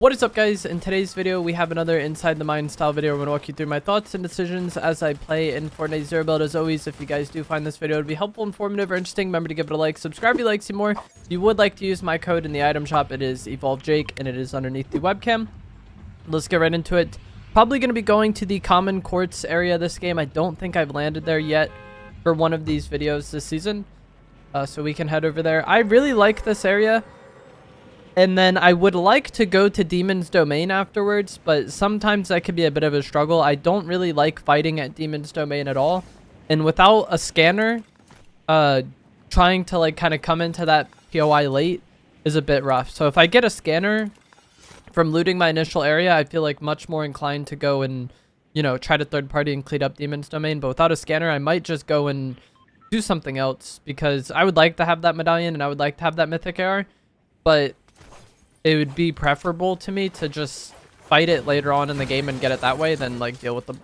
What is up, guys? In today's video we have another inside the mine style video. I'm going to walk you through my thoughts and decisions as I play in Fortnite Zero Build. As always, if you guys do find this video to be helpful, informative, or interesting, remember to give it a like, subscribe if you like to see more. If you would like to use my code in the item shop, it is EvolveJake and it is underneath the webcam. Let's get right into it. Probably going to be going to the common quartz area this game. I don't think I've landed there yet for one of these videos this season, so we can head over there. I really like this area. And then I would like to go to Demon's Domain afterwards, but sometimes that could be a bit of a struggle. I don't really like fighting at Demon's Domain at all. And without a scanner, trying to like kind of come into that POI late is a bit rough. So if I get a scanner from looting my initial area, I feel like much more inclined to go and, you know, try to third party and clean up Demon's Domain. But without a scanner, I might just go and do something else, because I would like to have that medallion and I would like to have that mythic AR, but it would be preferable to me to just fight it later on in the game and get it that way than like deal with the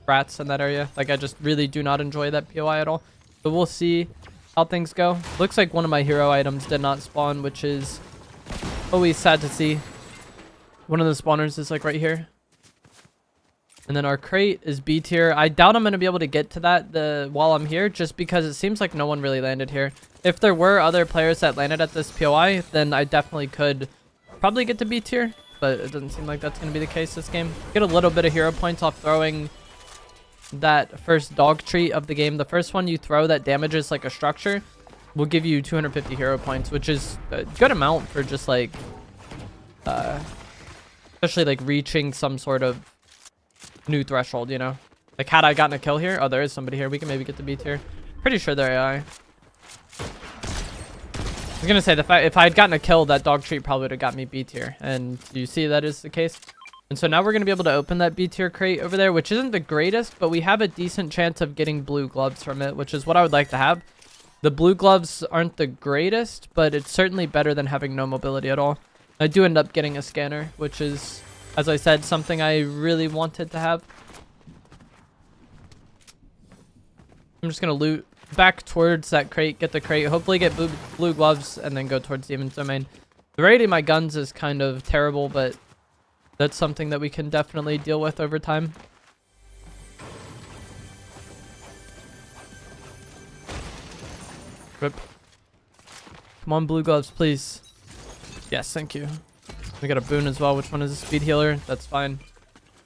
rats in that area. Like, I just really do not enjoy that POI at all. But we'll see how things go. Looks like one of my hero items did not spawn, which is always sad to see. One of the spawners is like right here. And then our crate is B tier. I doubt I'm going to be able to get to that while I'm here, just because it seems like no one really landed here. If there were other players that landed at this POI, then I definitely could probably get to B tier, but it doesn't seem like that's going to be the case this game. Get a little bit of hero points off throwing that first dog treat of the game. The first one you throw that damages like a structure will give you 250 hero points, which is a good amount for just like especially like reaching some sort of new threshold, you know. Like, had I gotten a kill here, oh, there is somebody here, we can maybe get the B tier. Pretty sure they're AI. I was gonna say, if I had gotten a kill, that dog treat probably would have got me B tier, and you see that is the case. And so now we're gonna be able to open that B tier crate over there, which isn't the greatest, but we have a decent chance of getting blue gloves from it, which is what I would like to have. The blue gloves aren't the greatest, but it's certainly better than having no mobility at all. I do end up getting a scanner, which is, as I said, something I really wanted to have. I'm just gonna loot back towards that crate, get the crate, hopefully get blue gloves, and then go towards Demon's Domain. The rating of my guns is kind of terrible, but that's something that we can definitely deal with over time. Rip. Come on, blue gloves, please. Yes, thank you. We got a boon as well. Which one is a speed healer? That's fine.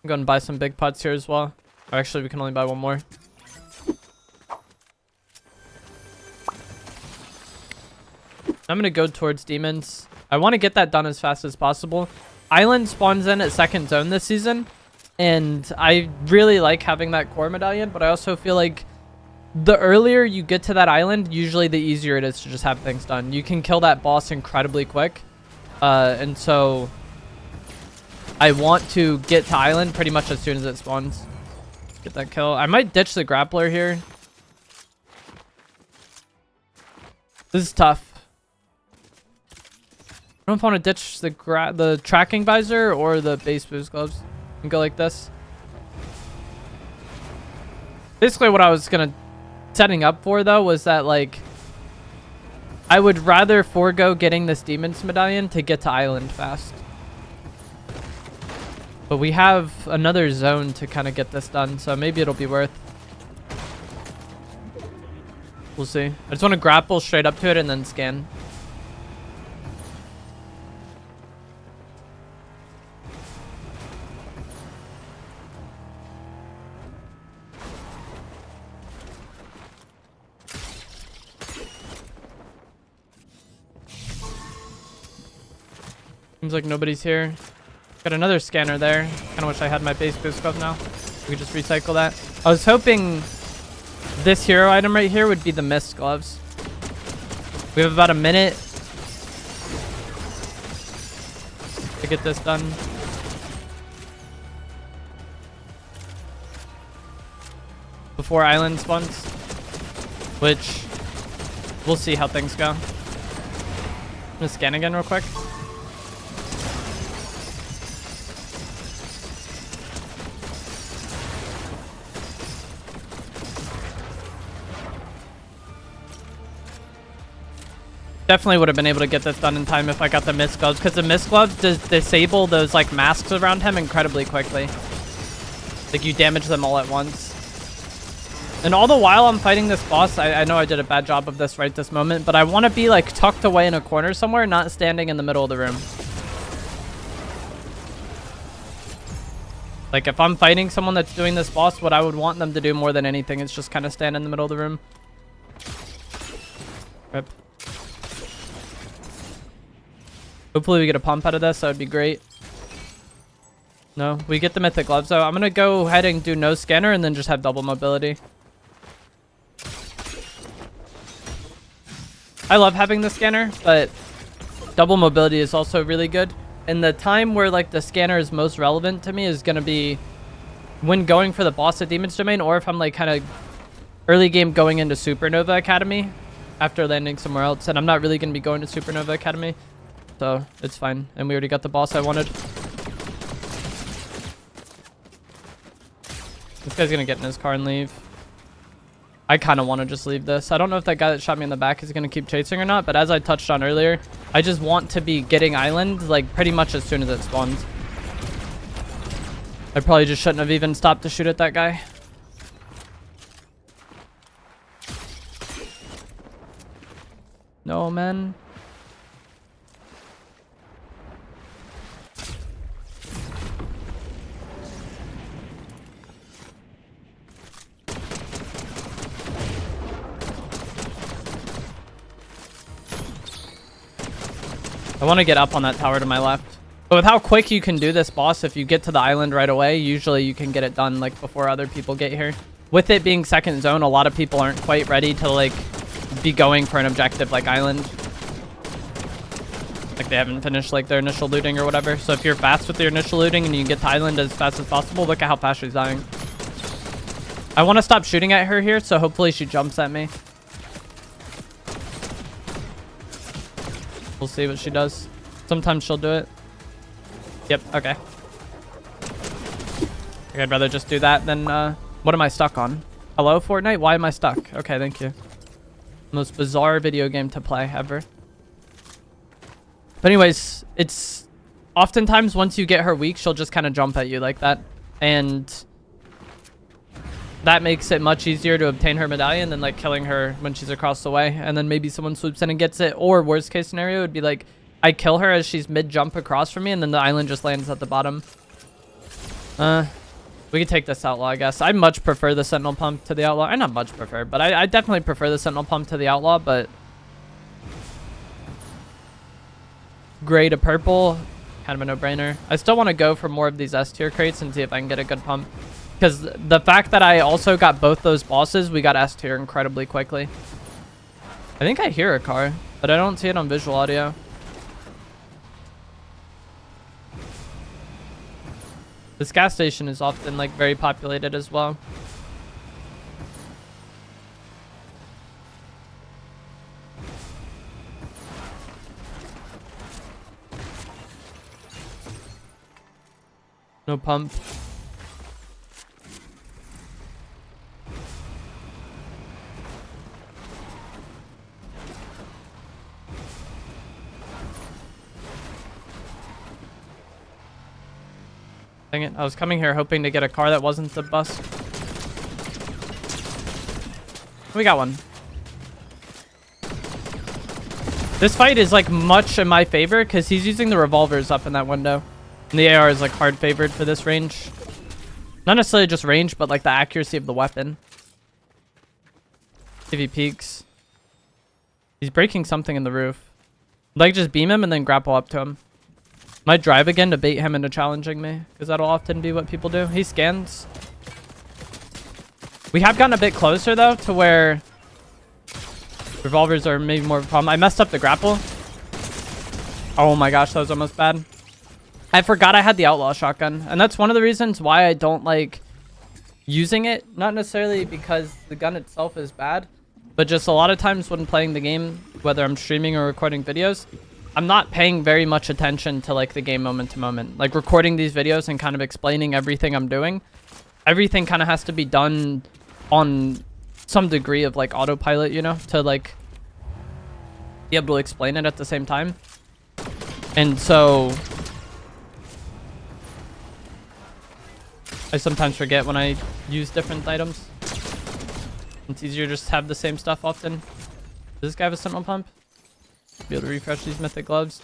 I'm going to buy some big pots here as well. Or actually, we can only buy one more. I'm going to go towards demons. I want to get that done as fast as possible. Island spawns in at second zone this season, and I really like having that core medallion, but I also feel like the earlier you get to that island, usually the easier it is to just have things done. You can kill that boss incredibly quick. And so I want to get to island pretty much as soon as it spawns. Get that kill. I might ditch the grappler here. This is tough. I don't know if I want to ditch the tracking visor or the base boost gloves and go like this. Basically what I was setting up for though was that, like, I would rather forego getting this Demon's Medallion to get to island fast. But we have another zone to kind of get this done, so maybe it'll be worth. We'll see. I just want to grapple straight up to it and then scan. Seems like nobody's here. Got another scanner there. Kind of wish I had my base boost glove now. We could just recycle that. I was hoping this hero item right here would be the mist gloves. We have about a minute to get this done. Before island spawns. Which, we'll see how things go. I'm gonna scan again real quick. Definitely would have been able to get this done in time if I got the mist gloves, because the mist gloves disable those like masks around him incredibly quickly. Like you damage them all at once. And all the while I'm fighting this boss, I know I did a bad job of this right this moment, but I want to be like tucked away in a corner somewhere, not standing in the middle of the room. Like if I'm fighting someone that's doing this boss, what I would want them to do more than anything is just kind of stand in the middle of the room. Rip. Hopefully we get a pump out of this. That would be great. No, we get the mythic gloves though. I'm going to go ahead and do no scanner and then just have double mobility. I love having the scanner, but double mobility is also really good. And the time where like the scanner is most relevant to me is going to be when going for the boss at Demon's Domain, or if I'm like kind of early game going into Supernova Academy after landing somewhere else. And I'm not really going to be going to Supernova Academy, so it's fine. And we already got the boss I wanted. This guy's going to get in his car and leave. I kind of want to just leave this. I don't know if that guy that shot me in the back is going to keep chasing or not, but as I touched on earlier, I just want to be getting island like pretty much as soon as it spawns. I probably just shouldn't have even stopped to shoot at that guy. No, man. I want to get up on that tower to my left. But with how quick you can do this boss, if you get to the island right away, usually you can get it done like before other people get here. With it being second zone, a lot of people aren't quite ready to like be going for an objective like island. Like they haven't finished like their initial looting or whatever. So if you're fast with your initial looting and you get to island as fast as possible, look at how fast she's dying. I want to stop shooting at her here, so hopefully she jumps at me. We'll see what she does. Sometimes she'll do it. Yep, okay. I'd rather just do that than, what am I stuck on? Hello, Fortnite? Why am I stuck? Okay, thank you. Most bizarre video game to play ever. But anyways, it's... Oftentimes, once you get her weak, she'll just kind of jump at you like that. And... that makes it much easier to obtain her medallion than like killing her when she's across the way, and then maybe someone swoops in and gets it. Or worst case scenario would be like I kill her as she's mid jump across from me, and then the island just lands at the bottom. We could take this outlaw, I guess. I much prefer the sentinel pump to the outlaw. I not much prefer, but I definitely prefer the sentinel pump to the outlaw. But gray to purple, kind of a no-brainer. I still want to go for more of these S tier crates and see if I can get a good pump. Because the fact that I also got both those bosses, we got S tier incredibly quickly. I think I hear a car, but I don't see it on visual audio. This gas station is often like very populated as well. No pump. Dang it, I was coming here hoping to get a car that wasn't the bus. We got one. This fight is like much in my favor because he's using the revolvers up in that window. And the AR is like hard favored for this range. Not necessarily just range, but like the accuracy of the weapon. If he peeks. He's breaking something in the roof. I'd like just beam him and then grapple up to him. Might drive again to bait him into challenging me, because that'll often be what people do. He scans. We have gotten a bit closer, though, to where revolvers are maybe more of a problem. I messed up the grapple. Oh my gosh, that was almost bad. I forgot I had the outlaw shotgun, and that's one of the reasons why I don't like using it. Not necessarily because the gun itself is bad, but just a lot of times when playing the game, whether I'm streaming or recording videos, I'm not paying very much attention to like the game moment to moment. Like recording these videos and kind of explaining everything I'm doing. Everything kind of has to be done on some degree of like autopilot, you know, to like be able to explain it at the same time. And so I sometimes forget when I use different items. It's easier just to have the same stuff often. Does this guy have a sentinel pump? Be able to refresh these mythic gloves.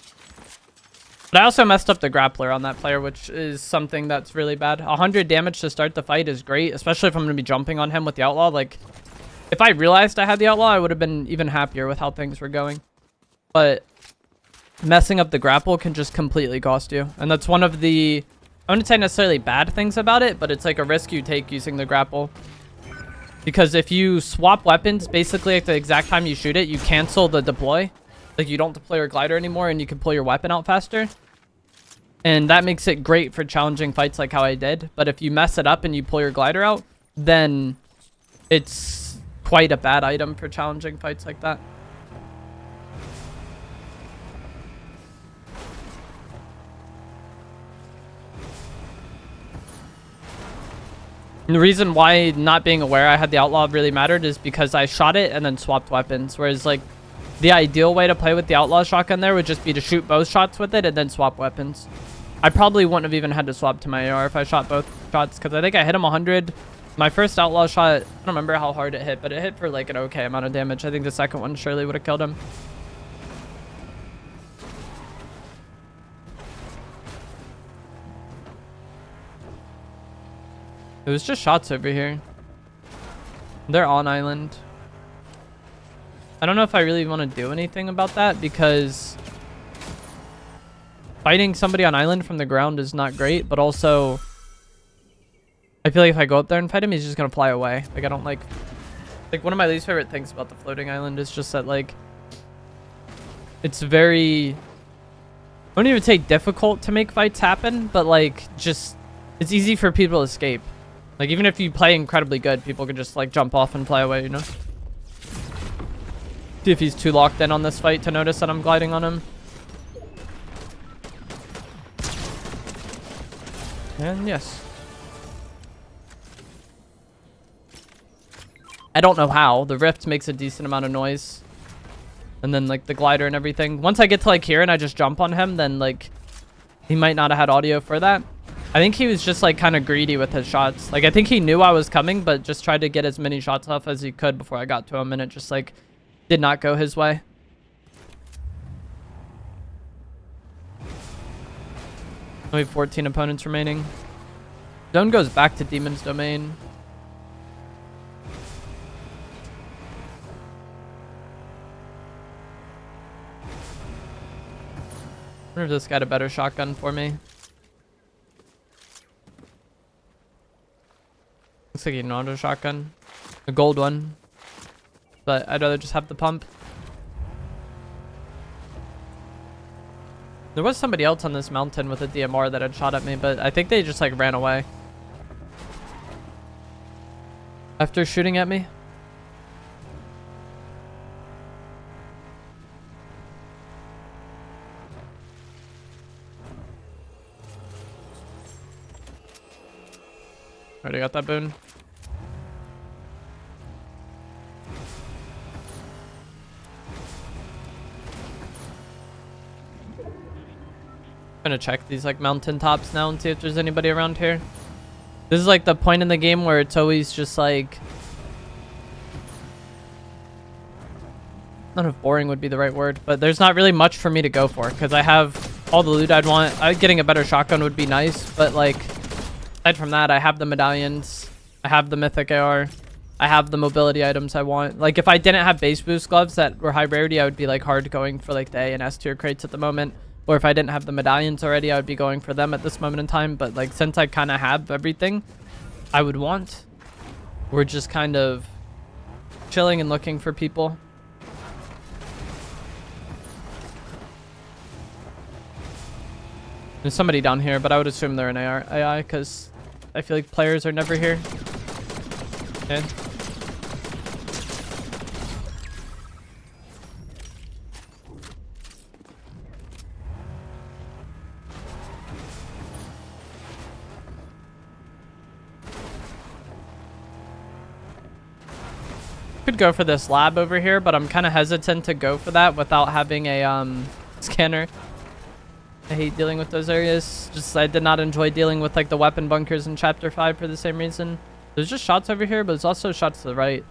But I also messed up the grappler on that player, which is something that's really bad. 100 damage to start the fight is great, especially if I'm going to be jumping on him with the outlaw. Like, if I realized I had the outlaw, I would have been even happier with how things were going. But messing up the grapple can just completely cost you. And that's one of the, I wouldn't say necessarily bad things about it, but it's like a risk you take using the grapple. Because if you swap weapons, basically at the exact time you shoot it, you cancel the deploy. Like, you don't deploy your glider anymore, and you can pull your weapon out faster. And that makes it great for challenging fights like how I did. But if you mess it up and you pull your glider out, then it's quite a bad item for challenging fights like that. And the reason why not being aware I had the outlaw really mattered is because I shot it and then swapped weapons. Whereas, like, the ideal way to play with the outlaw shotgun there would just be to shoot both shots with it and then swap weapons. I probably wouldn't have even had to swap to my AR if I shot both shots, because I think I hit him 100. My first outlaw shot, I don't remember how hard it hit, but it hit for like an okay amount of damage. I think the second one surely would have killed him. It was just shots over here. They're on island. I don't know if I really want to do anything about that, because fighting somebody on island from the ground is not great, but also I feel like if I go up there and fight him, he's just going to fly away. Like, I don't like one of my least favorite things about the floating island is just that, like, it's very, I wouldn't even say difficult to make fights happen, but like, just, it's easy for people to escape. Like, even if you play incredibly good, people can just like jump off and fly away, you know? See if he's too locked in on this fight to notice that I'm gliding on him. And yes. I don't know how. The rift makes a decent amount of noise. And then like the glider and everything. Once I get to like here and I just jump on him, then like he might not have had audio for that. I think he was just like kind of greedy with his shots. Like, I think he knew I was coming, but just tried to get as many shots off as he could before I got to him, and it just like did not go his way. Only 14 opponents remaining. Zone goes back to Demon's Domain. I wonder if this got a better shotgun for me. Looks like an auto shotgun. A gold one. But I'd rather just have the pump. There was somebody else on this mountain with a DMR that had shot at me, but I think they just like ran away after shooting at me. Already got that boon. Gonna check these like mountain tops now and see if there's anybody around here. This is like the point in the game where it's always just like, I don't know if boring would be the right word, but there's not really much for me to go for because I have all the loot I'd want. Getting a better shotgun would be nice, but like aside from that, I have the medallions, I have the mythic AR, I have the mobility items I want. Like, if I didn't have base boost gloves that were high rarity, I would be like hard going for like the A and S tier crates at the moment. Or if I didn't have the medallions already, I would be going for them at this moment in time. But like, since I kind of have everything I would want, we're just kind of chilling and looking for people. There's somebody down here, but I would assume they're an AI because I feel like players are never here. Okay. Could go for this lab over here, but I'm kind of hesitant to go for that without having a scanner. I hate dealing with those areas. Just I did not enjoy dealing with like the weapon bunkers in chapter 5 for the same reason. There's just shots over here, but there's also shots to the right.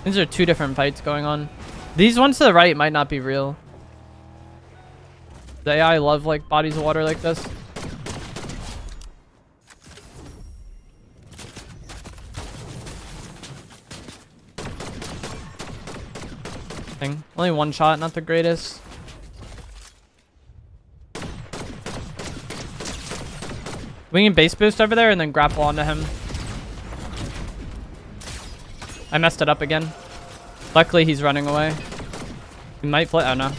These are two different fights going on. These ones to the right might not be real. The AI love like bodies of water like this. Thing. Only one shot, not the greatest. We can base boost over there and then grapple onto him. I messed it up again. Luckily, he's running away. He might play. Oh, no.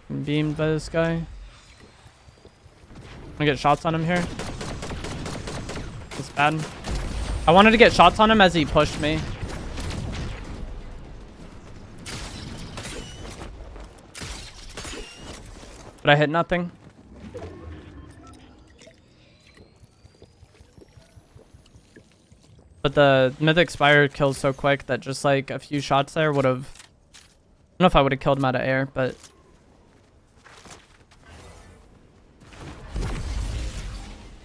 I'm beamed by this guy. I'm gonna get shots on him here. That's bad. I wanted to get shots on him as he pushed me. But I hit nothing. But the Mythic Spire kills so quick that just like a few shots there would have... I don't know if I would have killed him out of air, but...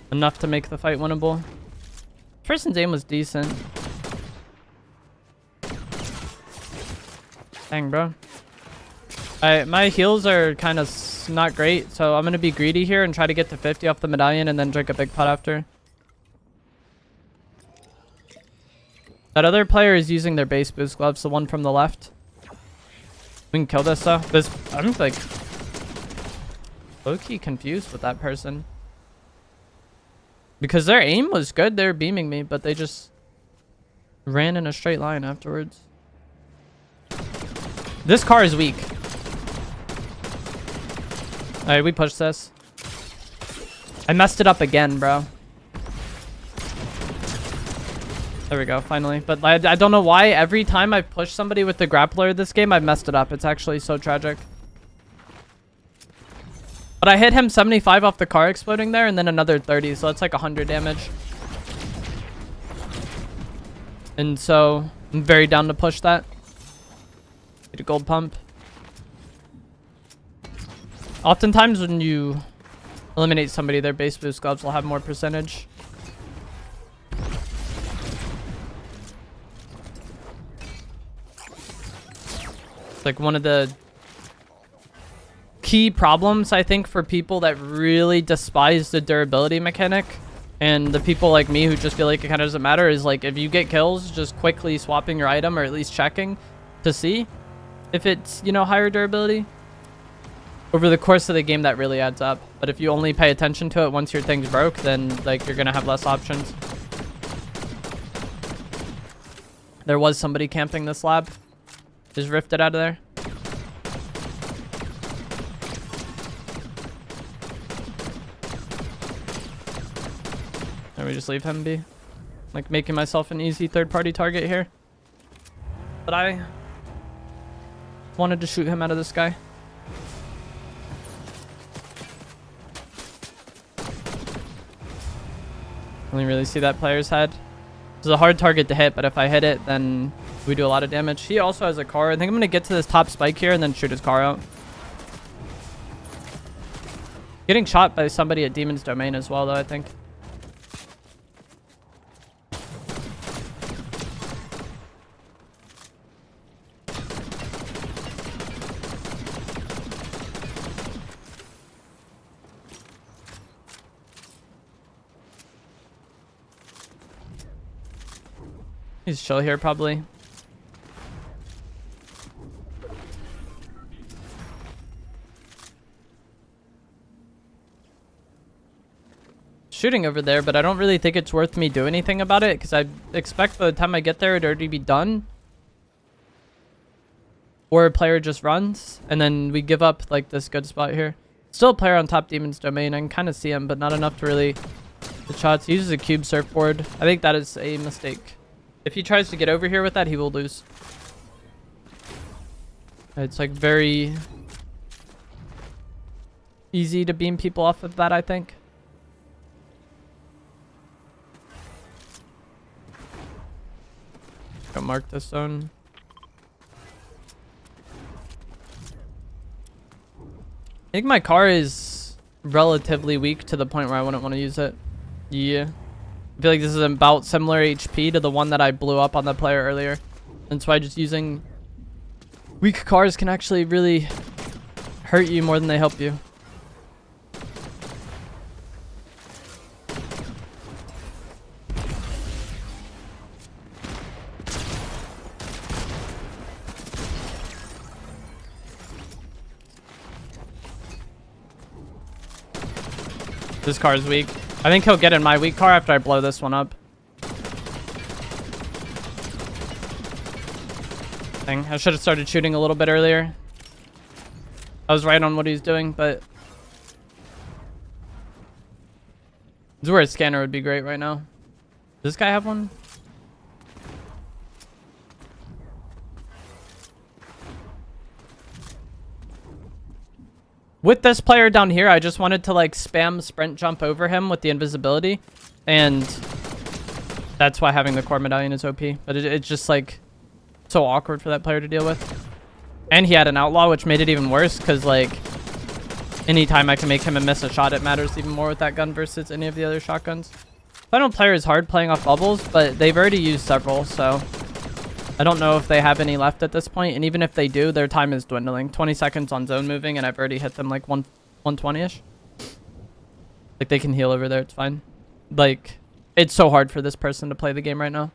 enough to make the fight winnable. Person's aim was decent. Dang, bro. My heals are kind of not great, so I'm going to be greedy here and try to get to 50 off the medallion and then drink a big pot after. That other player is using their base boost gloves, the one from the left. We can kill this, though. I'm like low-key confused with that person. Because their aim was good. They were beaming me, but they just ran in a straight line afterwards. This car is weak. Alright, we pushed this. I messed it up again, bro. There we go, finally. But I don't know why every time I've pushed somebody with the grappler this game, I've messed it up. It's actually so tragic. But I hit him 75 off the car exploding there, and then another 30, so that's like 100 damage. And so, I'm very down to push that. Get a gold pump. Oftentimes when you eliminate somebody, their base boost gloves will have more percentage. It's like one of the key problems, I think, for people that really despise the durability mechanic, and the people like me who just feel like it kind of doesn't matter, is like if you get kills, just quickly swapping your item or at least checking to see if it's, you know, higher durability. Over the course of the game, that really adds up. But if you only pay attention to it once your thing's broke, then like you're gonna have less options. There was somebody camping this lab. Just rifted out of there. Or we just leave him be. Like making myself an easy third-party target here. But I wanted to shoot him out of the sky. Only really see that player's head. It's a hard target to hit, but if I hit it, then we do a lot of damage. He also has a car. I think I'm going to get to this top spike here and then shoot his car out. Getting shot by somebody at Demon's Domain as well, though, I think. He's chill here, probably. Shooting over there, but I don't really think it's worth me doing anything about it, because I expect by the time I get there, it'd already be done. Or a player just runs, and then we give up like this good spot here. Still a player on top Demon's Domain. I can kind of see him, but not enough to really hit shots. He uses a cube surfboard. I think that is a mistake. If he tries to get over here with that, he will lose. It's like very easy to beam people off of that, I think. mark this zone. I think my car is relatively weak to the point where I wouldn't want to use it. Yeah. I feel like this is about similar HP to the one that I blew up on the player earlier. That's why just using weak cars can actually really hurt you more than they help you. This car is weak. I think he'll get in my weak car after I blow this one up. Dang, I should have started shooting a little bit earlier. I was right on what he's doing, but this is where a scanner would be great right now. Does this guy have one? With this player down here, I just wanted to like spam sprint jump over him with the invisibility. And that's why having the core medallion is OP. But it's just like so awkward for that player to deal with. And he had an outlaw, which made it even worse because like anytime I can make him miss a shot, it matters even more with that gun versus any of the other shotguns. Final player is hard playing off bubbles, but they've already used several, so I don't know if they have any left at this point, and even if they do, their time is dwindling. 20 seconds on zone moving, and I've already hit them like 120-ish. Like, they can heal over there, it's fine. Like, it's so hard for this person to play the game right now.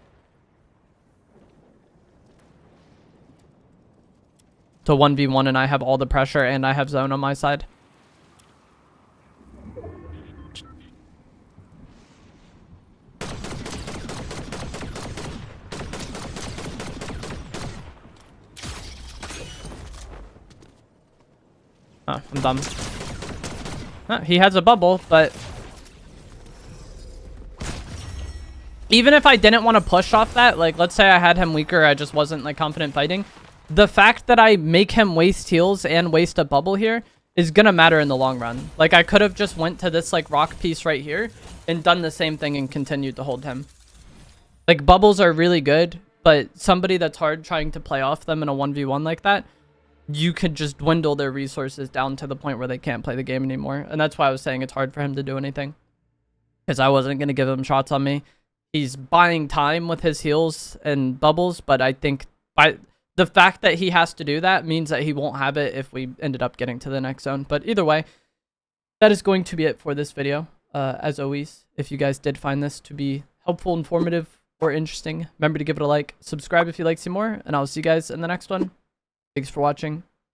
To 1v1, and I have all the pressure, and I have zone on my side. Oh, I'm dumb. He has a bubble, but even if I didn't want to push off that, like, let's say I had him weaker, I just wasn't, like, confident fighting, the fact that I make him waste heals and waste a bubble here is gonna matter in the long run. Like, I could have just went to this, like, rock piece right here and done the same thing and continued to hold him. Like, bubbles are really good, but somebody that's hard trying to play off them in a 1v1 like that, you could just dwindle their resources down to the point where they can't play the game anymore. And that's why I was saying it's hard for him to do anything. Because I wasn't going to give him shots on me. He's buying time with his heals and bubbles, but I think by the fact that he has to do that means that he won't have it if we ended up getting to the next zone. But either way, that is going to be it for this video. As always, if you guys did find this to be helpful, informative, or interesting, remember to give it a like, subscribe if you'd like to see more, and I'll see you guys in the next one. Thanks for watching.